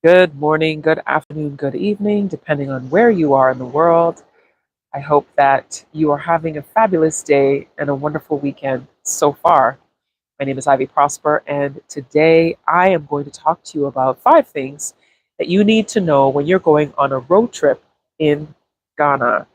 Good morning, good afternoon, good evening, depending on where you are in the world. I hope that you are having a fabulous day and a wonderful weekend so far. My name is Ivy Prosper, and today I am going to talk to you about 5 things that you need to know when you're going on a road trip in Ghana.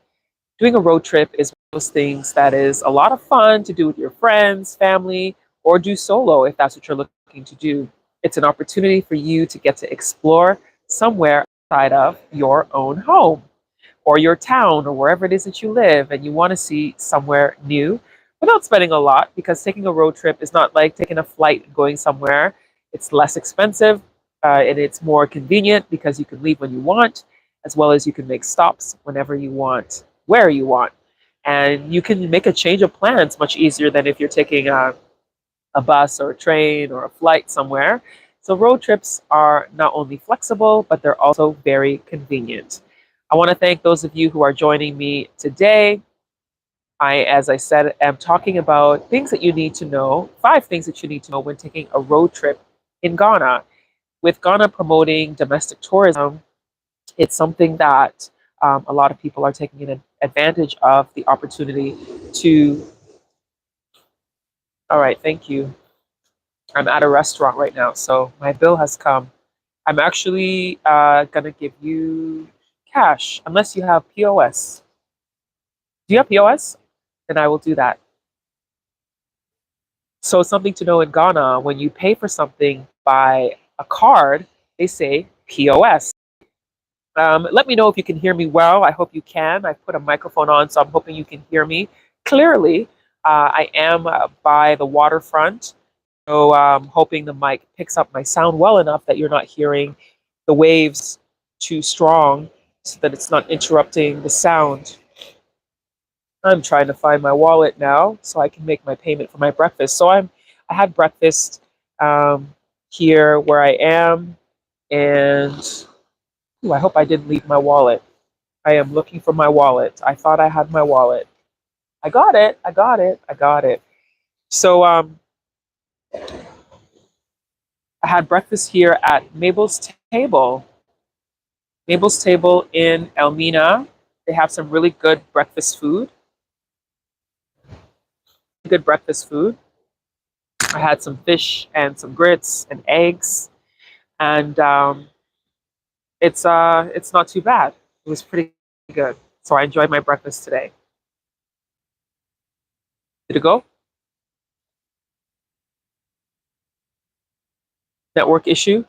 Doing a road trip is one of those things that is a lot of fun to do with your friends, family, or do solo if that's what you're looking to do. It's an opportunity for you to get to explore somewhere outside of your own home or your town or wherever it is that you live, and you want to see somewhere new without spending a lot, because taking a road trip is not like taking a flight and going somewhere. It's less expensive, and it's more convenient because you can leave when you want, as well as you can make stops whenever you want, where you want. And you can make a change of plans much easier than if you're taking a bus or a train or a flight somewhere. So road trips are not only flexible, but they're also very convenient. I want to thank those of you who are joining me today. As I said, am talking about things that you need to know, 5 things that you need to know when taking a road trip in Ghana. With Ghana promoting domestic tourism, it's something that a lot of people are taking advantage of the opportunity to. All right, thank you. I'm at a restaurant right now, so my bill has come. I'm actually gonna give you cash, unless you have POS. Do you have POS? Then I will do that. So something to know in Ghana, when you pay for something by a card, they say POS. Let me know if you can hear me well. I hope you can. I've put a microphone on, so I'm hoping you can hear me clearly. I am by the waterfront, so I'm hoping the mic picks up my sound well enough that you're not hearing the waves too strong, so that it's not interrupting the sound. I'm trying to find my wallet now so I can make my payment for my breakfast. I had breakfast um, here where I am, and ooh, I hope I didn't leave my wallet. I am looking for my wallet. I thought I had my wallet. I got it. I got it. I got it. So I had breakfast here at Mabel's Table. Mabel's Table in Elmina. They have some really good breakfast food. Good breakfast food. I had some fish and some grits and eggs, and it's not too bad. It was pretty good. So I enjoyed my breakfast today. Did it go? Network issue?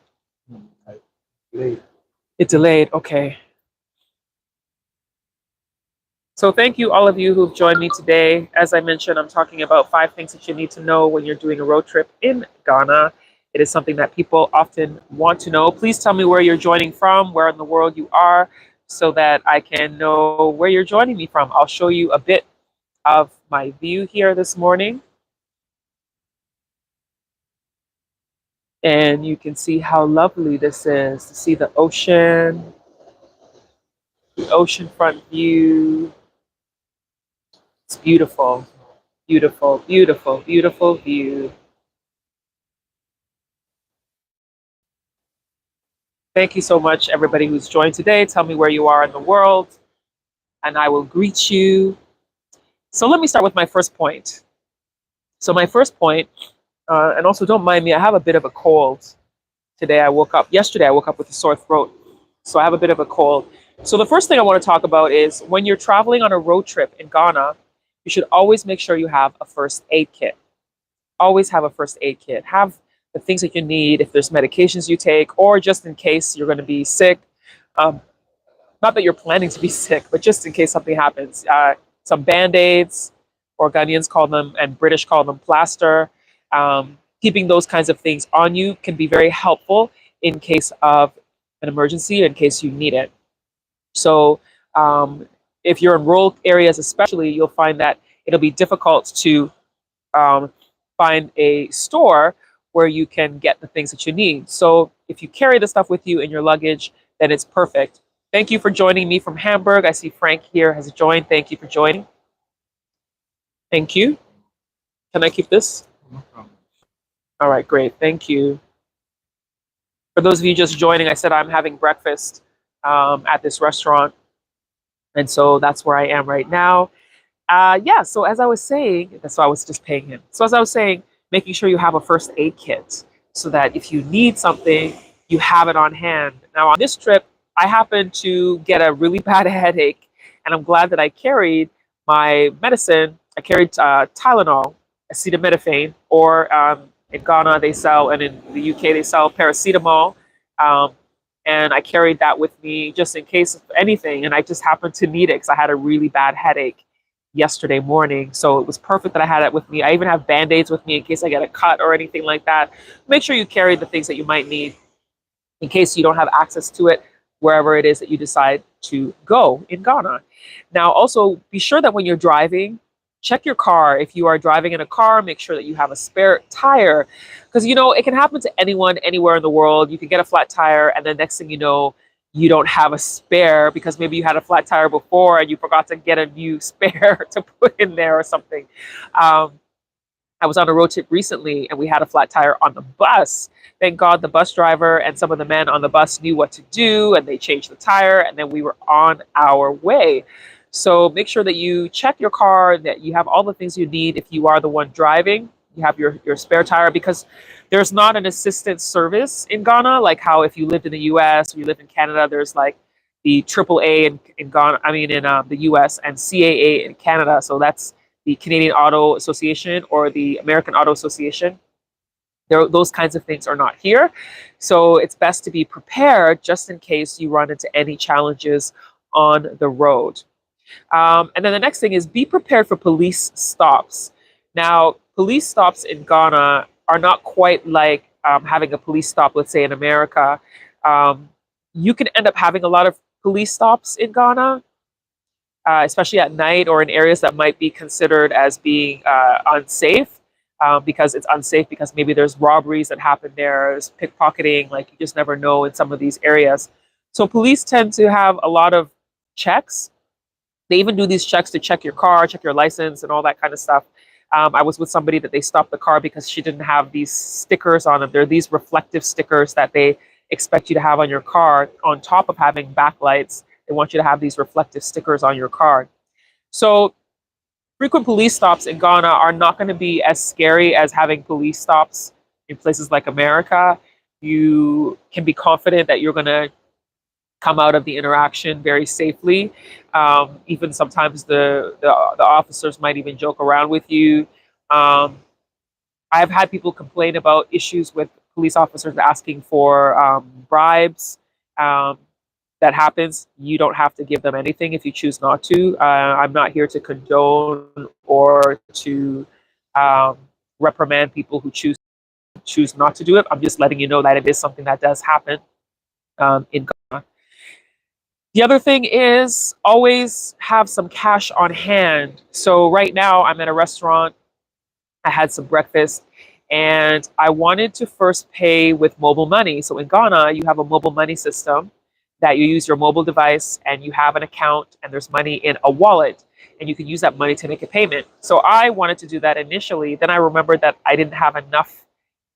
It delayed. Okay. So thank you all of you who've joined me today. As I mentioned, I'm talking about 5 things that you need to know when you're doing a road trip in Ghana. It is something that people often want to know. Please tell me where you're joining from, where in the world you are, so that I can know where you're joining me from. I'll show you a bit of my view here this morning, and you can see how lovely this is to see the oceanfront view. It's beautiful, beautiful, beautiful, beautiful view. Thank you so much, everybody who's joined today. Tell me where you are in the world, and I will greet you. So let me start with my first point. So my first point, and also don't mind me, I have a bit of a cold today. Yesterday I woke up with a sore throat, so I have a bit of a cold. So the first thing I want to talk about is when you're traveling on a road trip in Ghana, you should always make sure you have a first aid kit. Always have a first aid kit. Have the things that you need if there's medications you take, or just in case you're going to be sick. Um, Not that you're planning to be sick, but just in case something happens. Some band-aids, or Ghanaians call them, and British call them plaster. Keeping those kinds of things on you can be very helpful in case of an emergency, in case you need it. So um, if you're in rural areas especially, you'll find that it'll be difficult to um, find a store where you can get the things that you need. So if you carry the stuff with you in your luggage, then it's perfect. Thank you for joining me from Hamburg. I see Frank here has joined. Thank you for joining. Thank you. Can I keep this? All right, great. Thank you. For those of you just joining, I said I'm having breakfast at this restaurant, and so that's where I am right now. Yeah, so as I was saying, so I was just paying him. So as I was saying, making sure you have a first aid kit so that if you need something, you have it on hand. Now, on this trip, I happened to get a really bad headache, and I'm glad that I carried my medicine. I carried Tylenol, acetaminophen, or in Ghana they sell, and in the UK they sell paracetamol. Um, and I carried that with me just in case of anything. And I just happened to need it because I had a really bad headache yesterday morning. So it was perfect that I had it with me. I even have band-aids with me in case I get a cut or anything like that. Make sure you carry the things that you might need in case you don't have access to it wherever it is that you decide to go in Ghana. Now, also be sure that when you're driving, check your car. If you are driving in a car, make sure that you have a spare tire because it can happen to anyone anywhere in the world. You can get a flat tire and then next thing you know, you don't have a spare because maybe you had a flat tire before and you forgot to get a new spare to put in there or something. Um, I was on a road trip recently and we had a flat tire on the bus. Thank God the bus driver and some of the men on the bus knew what to do and they changed the tire and then we were on our way. So make sure that you check your car, that you have all the things you need if you are the one driving. You have your spare tire because there's not an assistance service in Ghana, like how if you lived in the US or you live in Canada, there's like the AAA in Ghana, I mean in the US and CAA in Canada. So that's the Canadian Auto Association or the American Auto Association. Those kinds of things are not here. So it's best to be prepared just in case you run into any challenges on the road. And then the next thing is be prepared for police stops. Now, police stops in Ghana are not quite like having a police stop, let's say in America. You can end up having a lot of police stops in Ghana, especially at night or in areas that might be considered as being unsafe. Because it's unsafe because maybe there's robberies that happen there, there's pickpocketing, like you just never know in some of these areas. So police tend to have a lot of checks. They even do these checks to check your car, check your license, and all that kind of stuff. I was with somebody that they stopped the car because she didn't have these stickers on them. They're these reflective stickers that they expect you to have on your car on top of having backlights. They want you to have these reflective stickers on your car. So frequent police stops in Ghana are not going to be as scary as having police stops in places like America. You can be confident that you're going to come out of the interaction very safely. Even sometimes the officers might even joke around with you. I've had people complain about issues with police officers asking for bribes. That happens. You don't have to give them anything if you choose not to. I'm not here to condone or to reprimand people who choose not to do it. I'm just letting you know that it is something that does happen in Ghana. The other thing is always have some cash on hand. So right now I'm at a restaurant. I had some breakfast and I wanted to first pay with mobile money. So in Ghana, you have a mobile money system that you use your mobile device and you have an account and there's money in a wallet and you can use that money to make a payment. So I wanted to do that initially. Then I remembered that I didn't have enough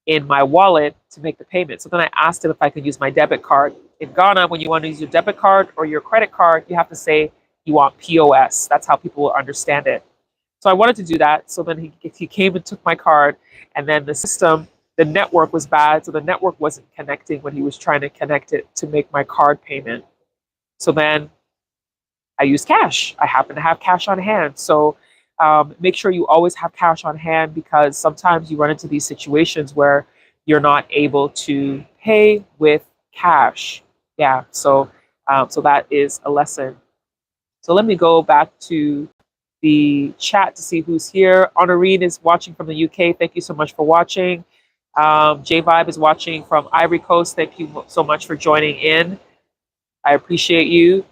in my wallet to make the payment. So then I asked him if I could use my debit card. In Ghana, when you want to use your debit card or your credit card, you have to say you want POS. That's how people will understand it. So I wanted to do that. So then he came and took my card, and then the network was bad. So the network wasn't connecting when he was trying to connect it to make my card payment. So then I used cash. I happen to have cash on hand. So make sure you always have cash on hand because sometimes you run into these situations where you're not able to pay with cash. Yeah, so that is a lesson. So let me go back to the chat to see who's here. Honorine is watching from the UK. Thank you so much for watching. J Vibe is watching from Ivory Coast. Thank you so much for joining in. I appreciate you.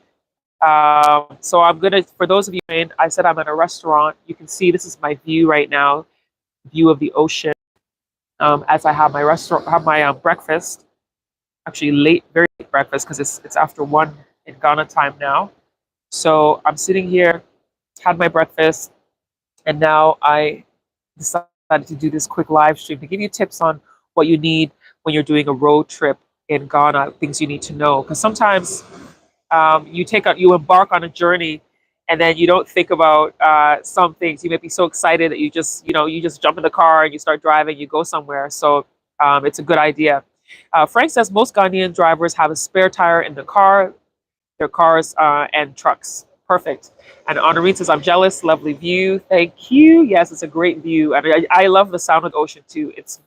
So I'm gonna, for those of you in, I said I'm at a restaurant. You can see this is my view right now, view of the ocean. As I have my breakfast. Actually, very late breakfast because it's after 1 in Ghana time now. So I'm sitting here, had my breakfast, and now I decided to do this quick live stream to give you tips on what you need when you're doing a road trip in Ghana, things you need to know. Because sometimes you embark on a journey, and then you don't think about some things. You may be so excited that you just jump in the car and you start driving, you go somewhere. So it's a good idea. Frank says most Ghanaian drivers have a spare tire in the car, their cars and trucks. Perfect. And Honorine says, I'm jealous. Lovely view. Thank you. Yes, it's a great view. And I love the sound of the ocean too. It's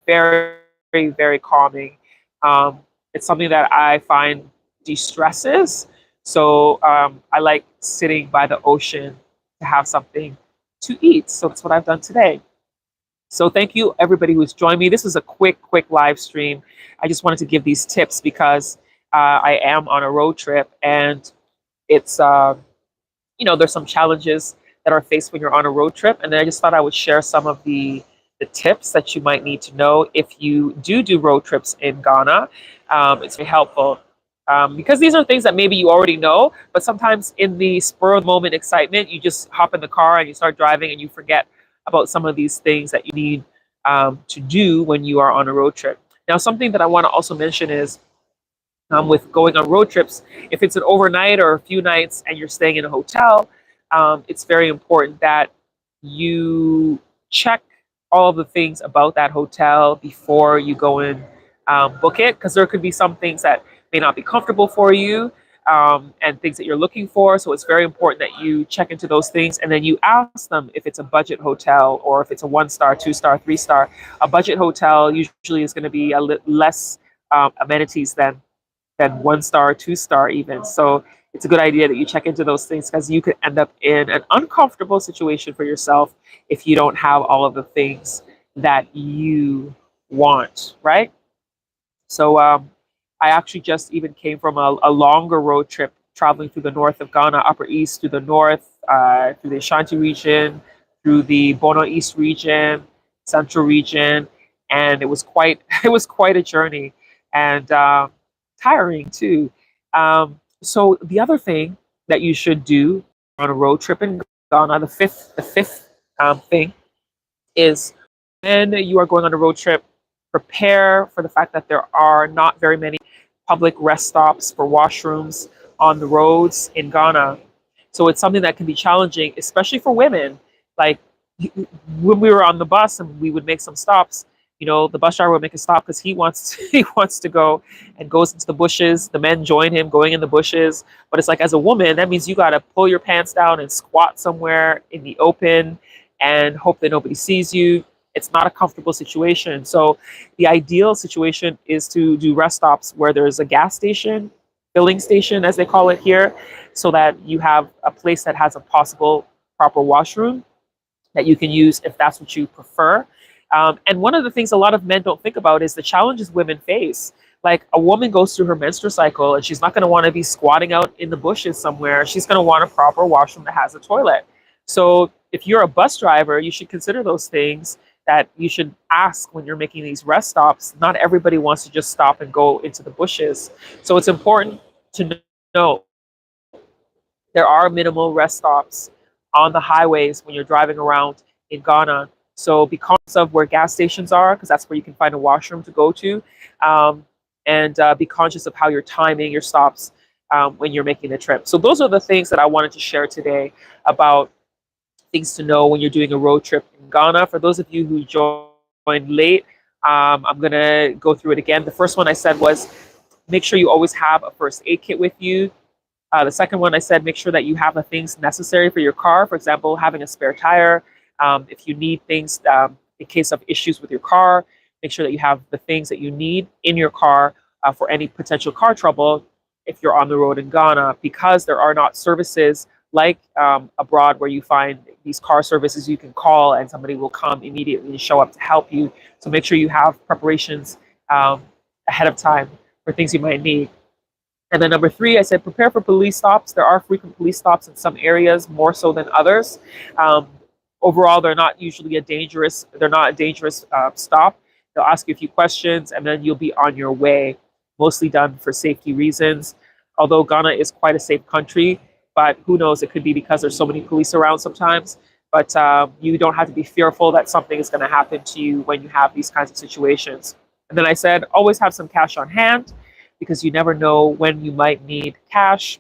very, very, very calming. Um, it's something that I find de-stresses. So I like sitting by the ocean to have something to eat. So that's what I've done today. So thank you everybody who's joined me. This is a quick live stream. I just wanted to give these tips because I am on a road trip, and it's there's some challenges that are faced when you're on a road trip, and then I just thought I would share some of the tips that you might need to know if you do road trips in Ghana. It's very helpful. Because these are things that maybe you already know, but sometimes in the spur of the moment excitement, you just hop in the car and you start driving and you forget about some of these things that you need to do when you are on a road trip. Now, something that I want to also mention is with going on road trips, if it's an overnight or a few nights and you're staying in a hotel, it's very important that you check all of the things about that hotel before you go and book it, because there could be some things that may not be comfortable for you, and things that you're looking for. So it's very important that you check into those things, and then you ask them if it's a budget hotel or if it's a 1-star, 2-star, 3-star. A budget hotel usually is going to be less amenities than 1-star, 2-star even. So it's a good idea that you check into those things, because you could end up in an uncomfortable situation for yourself if you don't have all of the things that you want, right? So I actually just even came from a longer road trip traveling through the north of Ghana, Upper East, through the north, through the Ashanti region, through the Bono East region, Central region, and it was quite it was quite a journey, and tiring too. So the other thing that you should do on a road trip in Ghana, the fifth thing is, when you are going on a road trip, prepare for the fact that there are not very many public rest stops for washrooms on the roads in Ghana. So it's something that can be challenging, especially for women. Like when we were on the bus and we would make some stops, the bus driver would make a stop because he wants he wants to go, and goes into the bushes. The men join him going in the bushes, but it's like, as a woman, that means you got to pull your pants down and squat somewhere in the open and hope that nobody sees you. It's not a comfortable situation. So the ideal situation is to do rest stops where there's a gas station, filling station as they call it here, so that you have a place that has a possible proper washroom that you can use if that's what you prefer. And one of the things a lot of men don't think about is the challenges women face. Like, a woman goes through her menstrual cycle and she's not going to want to be squatting out in the bushes somewhere. She's going to want a proper washroom that has a toilet. So if you're a bus driver, you should consider those things that you should ask when you're making these rest stops. Not everybody wants to just stop and go into the bushes. So it's important to know there are minimal rest stops on the highways when you're driving around in Ghana. So be conscious of where gas stations are, because that's where you can find a washroom to go to. And be conscious of how you're timing your stops when you're making the trip. So those are the things that I wanted to share today about things to know when you're doing a road trip in Ghana. For those of you who joined late, I'm going to go through it again. The first one I said was, make sure you always have a first aid kit with you. The second one I said, make sure that you have the things necessary for your car. For example, having a spare tire. If you need things in case of issues with your car, make sure that you have the things that you need in your car for any potential car trouble if you're on the road in Ghana, because there are not services like abroad where you find these car services you can call and somebody will come immediately and show up to help you. So make sure you have preparations ahead of time for things you might need. And then number 3, I said, prepare for police stops. There are frequent police stops in some areas, more so than others. Overall, they're not a dangerous stop. They'll ask you a few questions and then you'll be on your way, mostly done for safety reasons. Although Ghana is quite a safe country, but who knows, it could be because there's so many police around sometimes. But you don't have to be fearful that something is going to happen to you when you have these kinds of situations. And And then I said, always have some cash on hand because you never know when you might need cash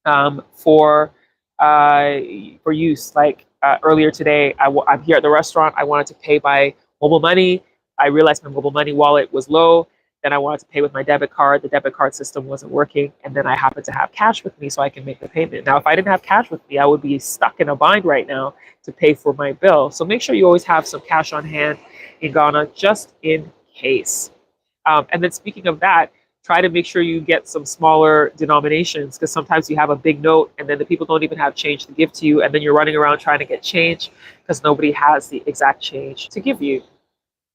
um, for uh, for use. Like earlier today, I'm here at the restaurant. I wanted to pay by mobile money. I realized my mobile money wallet was low. Then I wanted to pay with my debit card. The debit card system wasn't working, and then I happened to have cash with me, so I can make the payment. Now, if I didn't have cash with me, I would be stuck in a bind right now to pay for my bill. So make sure you always have some cash on hand in Ghana, just in case. And then speaking of that, try to make sure you get some smaller denominations because sometimes you have a big note and then the people don't even have change to give to you. And then you're running around trying to get change because nobody has the exact change to give you.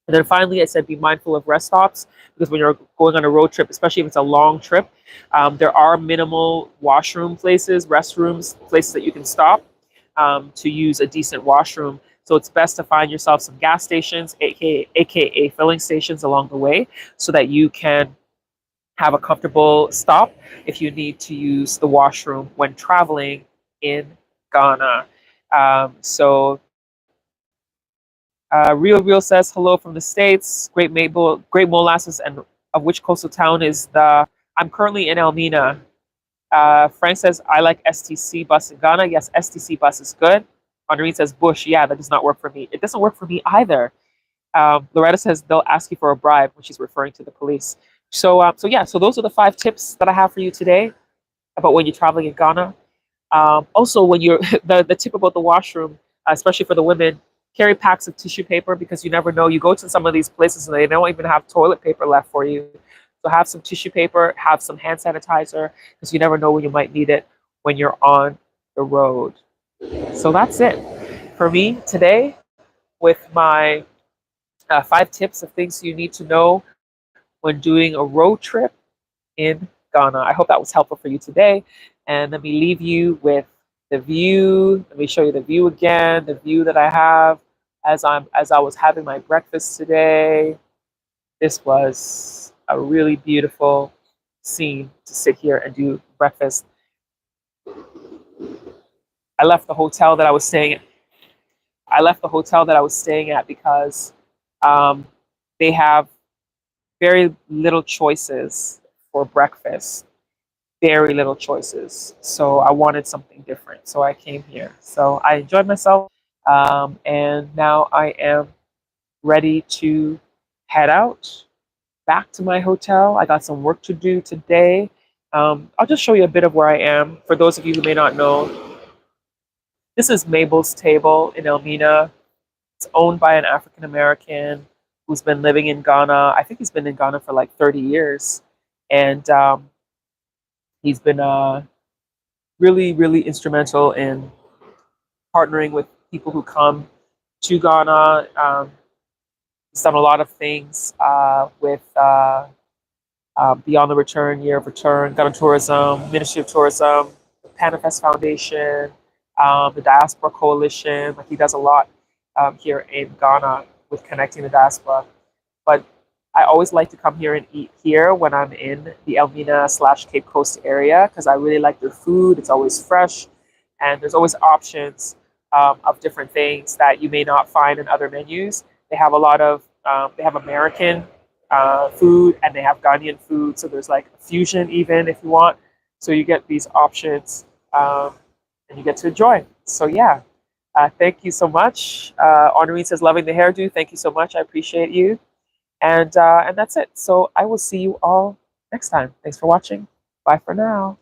And then finally, I said be mindful of rest stops because when you're going on a road trip, especially if it's a long trip, there are minimal washroom places, restrooms, places that you can stop to use a decent washroom. So it's best to find yourself some gas stations, aka filling stations along the way, so that you can have a comfortable stop if you need to use the washroom when traveling in Ghana. So Real says hello from the States. Great molasses, and of which coastal town is the? I'm currently in Elmina. Frank says I like STC bus in Ghana. Yes, STC bus is good. Honorine says Bush. Yeah, that does not work for me. It doesn't work for me either. Loretta says they'll ask you for a bribe when she's referring to the police. So those are the 5 tips that I have for you today about when you're traveling in Ghana. Also, when you're the tip about the washroom, especially for the women, carry packs of tissue paper because you never know. You go to some of these places and they don't even have toilet paper left for you. So have some tissue paper, have some hand sanitizer because you never know when you might need it when you're on the road. So that's it for me today with my 5 tips of things you need to know when doing a road trip in Ghana. I hope that was helpful for you today. And let me leave you with the view. Let me show you the view again, the view that I have as I was having my breakfast today. This was a really beautiful scene to sit here and do breakfast. I left the hotel that I was staying at. Because they have very little choices for breakfast. Very little choices. So I wanted something different. So I came here. So I enjoyed myself. And now I am ready to head out back to my hotel. I got some work to do today. I'll just show you a bit of where I am. For those of you who may not know, this is Mabel's Table in Elmina. It's owned by an African American who's been living in Ghana. I think he's been in Ghana for like 30 years. And he's been really, really instrumental in partnering with people who come to Ghana. He's done a lot of things with Beyond the Return, Year of Return, Ghana Tourism, Ministry of Tourism, the Panifest Foundation, the Diaspora Coalition. Like he does a lot here in Ghana with connecting the diaspora. But I always like to come here and eat here when I'm in the Elmina/Cape Coast area because I really like their food. It's always fresh, and there's always options of different things that you may not find in other menus. They have a lot of they have American food and they have Ghanaian food, so there's like fusion even if you want. So you get these options and you get to enjoy. So yeah, thank you so much. Honorine says loving the hairdo. Thank you so much. I appreciate you. And that's it. So I will see you all next time. Thanks for watching. Bye for now.